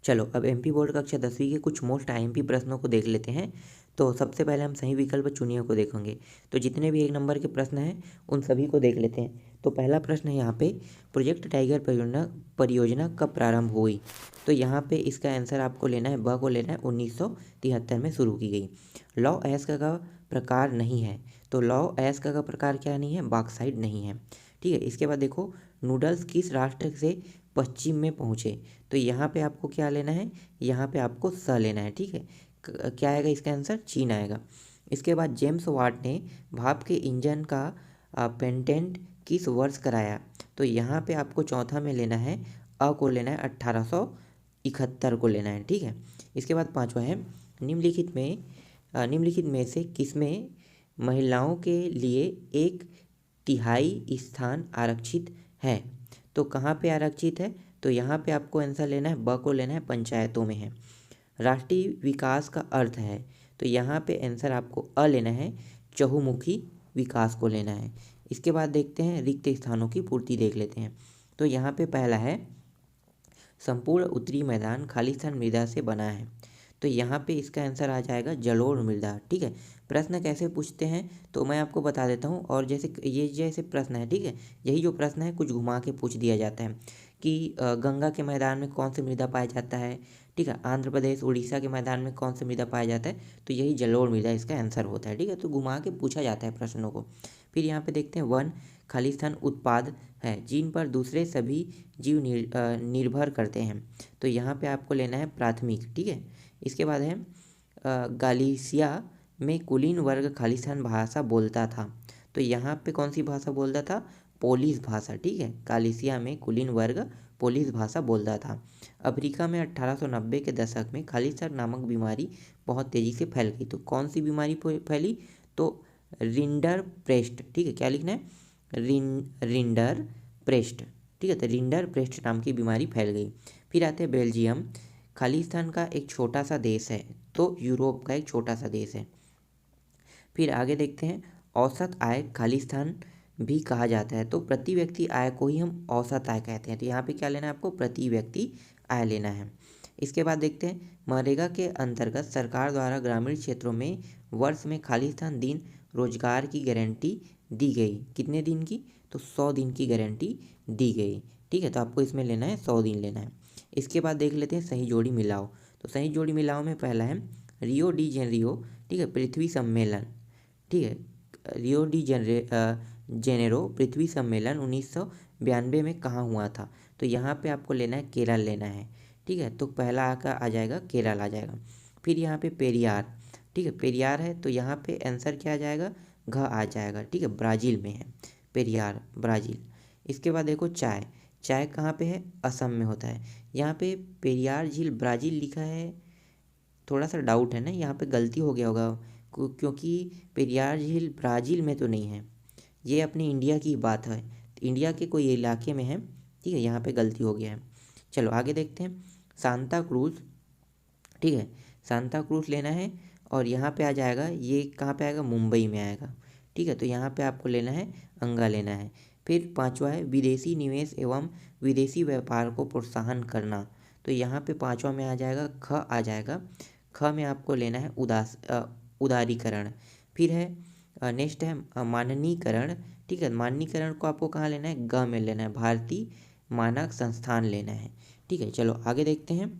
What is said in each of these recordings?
चलो अब MP board कक्षा 10वीं के कुछ मोस्ट आईएमपी प्रश्नों को देख लेते हैं। तो सबसे पहले हम सही विकल्प चुनिए को देखेंगे। तो जितने भी 1 नंबर के प्रश्न हैं उन सभी को देख लेते हैं। तो पहला प्रश्न है यहाँ पे, प्रोजेक्ट टाइगर परियोजना कब प्रारंभ हुई? तो यहाँ पे इसका आंसर आपको लेना है, ब को लेना है, 1973 में शुरू की गई। लौ अयस्क का प्रकार नहीं है, तो लौ अयस्क का प्रकार क्या नहीं है? बॉक्साइट नहीं है। ठीक है, इसके बाद देखो, नूडल्स किस राष्ट्र से पश्चिम में पहुँचे? तो यहाँ पे आपको क्या लेना है? यहाँ पे आपको स लेना है। ठीक है, क्या आएगा इसका आंसर? चीन आएगा। इसके बाद जेम्स वाट ने भाप के इंजन का पेटेंट किस वर्ष कराया? तो यहाँ पे आपको चौथा में लेना है, अ को लेना है, 1871 को लेना है। ठीक है, इसके बाद पांचवा है, निम्नलिखित में से किसमें महिलाओं के लिए 1/3 स्थान आरक्षित है? तो कहाँ पे आरक्षित है? तो यहाँ पे आपको आंसर लेना है, ब को लेना है, पंचायतों में है। राष्ट्रीय विकास का अर्थ है, तो यहाँ पे आंसर आपको अ लेना है, चहुमुखी विकास को लेना है। इसके बाद देखते हैं रिक्त स्थानों की पूर्ति देख लेते हैं। तो यहाँ पे पहला है, संपूर्ण उत्तरी मैदान खालिस्तान मृदा से बना है। तो यहाँ पे इसका आंसर आ जाएगा जलोढ़ मृदा। ठीक है, प्रश्न कैसे पूछते हैं तो मैं आपको बता देता हूँ। और जैसे प्रश्न है, ठीक है, यही जो प्रश्न है कुछ घुमा के पूछ दिया जाता है कि गंगा के मैदान में कौन सी मृदा पाया जाता है। ठीक है, आंध्र प्रदेश उड़ीसा के मैदान में कौन सी मृदा पाया जाता है? तो यही जलोढ़ मृदा इसका आंसर होता है। ठीक है, तो घुमा के पूछा जाता है प्रश्नों को। फिर यहाँ पे देखते हैं, वन खालिस्तान उत्पाद है जिन पर दूसरे सभी जीव निर्भर करते हैं। तो यहाँ पे आपको लेना है प्राथमिक। ठीक है, इसके बाद है, गालिसिया में कुलीन वर्ग खालिस्तान भाषा बोलता था। तो यहाँ पे कौन सी भाषा बोलता था? पोलिश भाषा। ठीक है, गालिसिया में कुलीन वर्ग पोलिश भाषा बोलता था। अफ्रीका में 1890 के दशक में खालिस्तान नामक बीमारी बहुत तेज़ी से फैल गई। तो कौन सी बीमारी फैली? तो रिंडर प्रेस्ट। ठीक है, क्या लिखना है? रिंडर प्रेस्ट। ठीक है, तो रिंडर प्रेस्ट नाम की बीमारी फैल गई। फिर आते हैं बेल्जियम, खालिस्तान का एक छोटा सा देश है, तो यूरोप का एक छोटा सा देश है। फिर आगे देखते हैं, औसत आय खालिस्तान भी कहा जाता है। तो प्रति व्यक्ति आय को ही हम औसत आय कहते हैं। तो यहाँ पे क्या लेना है आपको? प्रति व्यक्ति आय लेना है। इसके बाद देखते हैं, मनरेगा के अंतर्गत सरकार द्वारा ग्रामीण क्षेत्रों में वर्ष में खालिस्तान दिन रोजगार की गारंटी दी गई। कितने दिन की? तो 100 दिन की गारंटी दी गई। ठीक है, तो आपको इसमें लेना है 100 दिन लेना है। इसके बाद देख लेते हैं सही जोड़ी मिलाओ। तो सही जोड़ी मिलाओ में पहला है, रियो डी जेनेरियो, ठीक है, पृथ्वी सम्मेलन। ठीक है, रियो डी जेनेरो पृथ्वी सम्मेलन 1992 में कहाँ हुआ था? तो यहाँ पे आपको लेना है केरल लेना है। ठीक है, तो पहला का आ जाएगा केरल आ जाएगा। फिर यहाँ पे पेरियार, ठीक है, पेरियार है, तो यहाँ पे आंसर क्या आ जाएगा? घ आ जाएगा। ठीक है, ब्राज़ील में है पेरियार, ब्राज़ील। इसके बाद देखो चाय, चाय कहाँ पे है? असम में होता है। यहाँ पे पेरियार झील ब्राज़ील लिखा है, थोड़ा सा डाउट है ना, यहाँ पे गलती हो गया होगा क्योंकि पेरियार झील ब्राज़ील में तो नहीं है, ये अपनी इंडिया की बात है, इंडिया के कोई इलाके में है। ठीक है, यहाँ पे गलती हो गया है। चलो आगे देखते हैं, सांता क्रूज़। ठीक है, सांता क्रूज़ लेना है और यहाँ पे आ जाएगा, ये कहाँ पे आएगा? मुंबई में आएगा। ठीक है, तो यहाँ पे आपको लेना है अंगा लेना है। फिर पांचवा है, विदेशी निवेश एवं विदेशी व्यापार को प्रोत्साहन करना। तो यहाँ पे पांचवा में आ जाएगा, ख आ जाएगा। ख में आपको लेना है उदारीकरण। फिर है नेक्स्ट है माननीकरण। ठीक है, माननीकरण को आपको कहाँ लेना है? ग में लेना है, भारतीय मानक संस्थान लेना है। ठीक है, चलो आगे देखते हैं।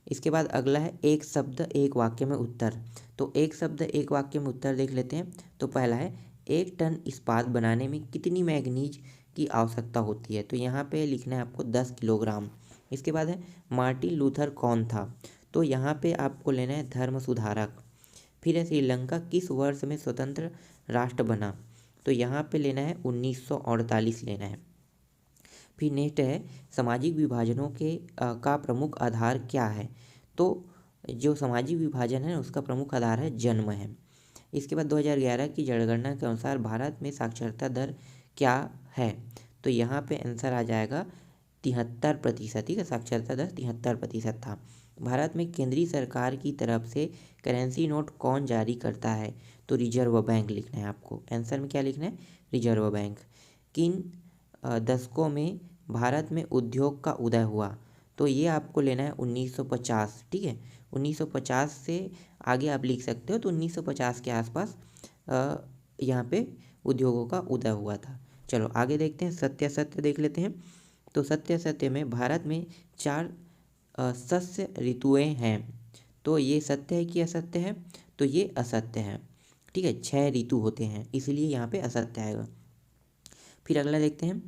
इसके बाद अगला है, एक शब्द एक वाक्य में उत्तर। तो एक शब्द एक वाक्य में उत्तर देख लेते हैं। तो पहला है, 1 टन इस्पात बनाने में कितनी मैंगनीज की आवश्यकता होती है? तो यहाँ पे लिखना है आपको 10 किलोग्राम। इसके बाद है, मार्टिन लूथर कौन था? तो यहाँ पे आपको लेना है धर्म सुधारक। फिर है, श्रीलंका किस वर्ष में स्वतंत्र राष्ट्र बना? तो यहाँ पे लेना है 1948 लेना है। फिर नेक्स्ट है, सामाजिक विभाजनों का प्रमुख आधार क्या है? तो जो सामाजिक विभाजन है उसका प्रमुख आधार है जन्म है। इसके बाद 2011 की जनगणना के अनुसार भारत में साक्षरता दर क्या है? तो यहाँ पे आंसर आ जाएगा 73%। ठीक है, साक्षरता दर 73% था। भारत में केंद्रीय सरकार की तरफ से करेंसी नोट कौन जारी करता है? तो रिजर्व बैंक लिखना है आपको, आंसर में क्या लिखना है? Reserve bank. किन दशकों में भारत में उद्योग का उदय हुआ? तो ये आपको लेना है 1950, ठीक है। 1950 से आगे आप लिख सकते हो, तो 1950 के आसपास यहाँ पे उद्योगों का उदय हुआ था। चलो आगे देखते हैं, सत्य असत्य देख लेते हैं। तो सत्य असत्य में भारत में 4 शस्य ऋतुएं हैं। तो ये सत्य है कि असत्य है? तो ये असत्य है, ठीक है। 6 ऋतु होते हैं, इसलिए यहाँ पे असत्य आएगा। फिर अगला देखते हैं,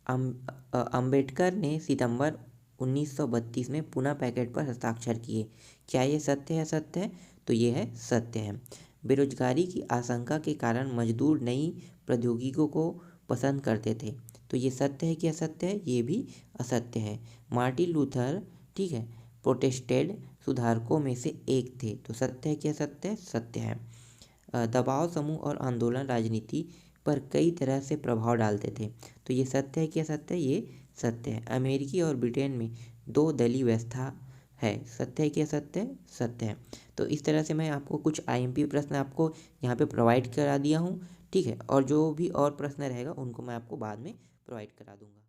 अंबेडकर ने सितंबर 1932 में पुनः पैकेट पर हस्ताक्षर किए। क्या ये सत्य है असत्य है? तो ये है सत्य है। बेरोजगारी की आशंका के कारण मजदूर नई प्रौद्योगिकियों को पसंद करते थे। तो ये सत्य है कि असत्य है? ये भी असत्य है। मार्टिन लूथर, ठीक है, प्रोटेस्टेंट सुधारकों में से एक थे। तो सत्य है कि असत्य है? सत्य है। दबाव समूह और आंदोलन राजनीति पर कई तरह से प्रभाव डालते थे। तो ये सत्य है कि असत्य है? ये सत्य है। अमेरिकी और ब्रिटेन में 2 दलीय व्यवस्था है। सत्य है कि असत्य है? सत्य है। तो इस तरह से मैं आपको कुछ आईएमपी प्रश्न आपको यहाँ पे प्रोवाइड करा दिया हूँ, ठीक है। और जो भी और प्रश्न रहेगा उनको मैं आपको बाद में प्रोवाइड करा दूँगा।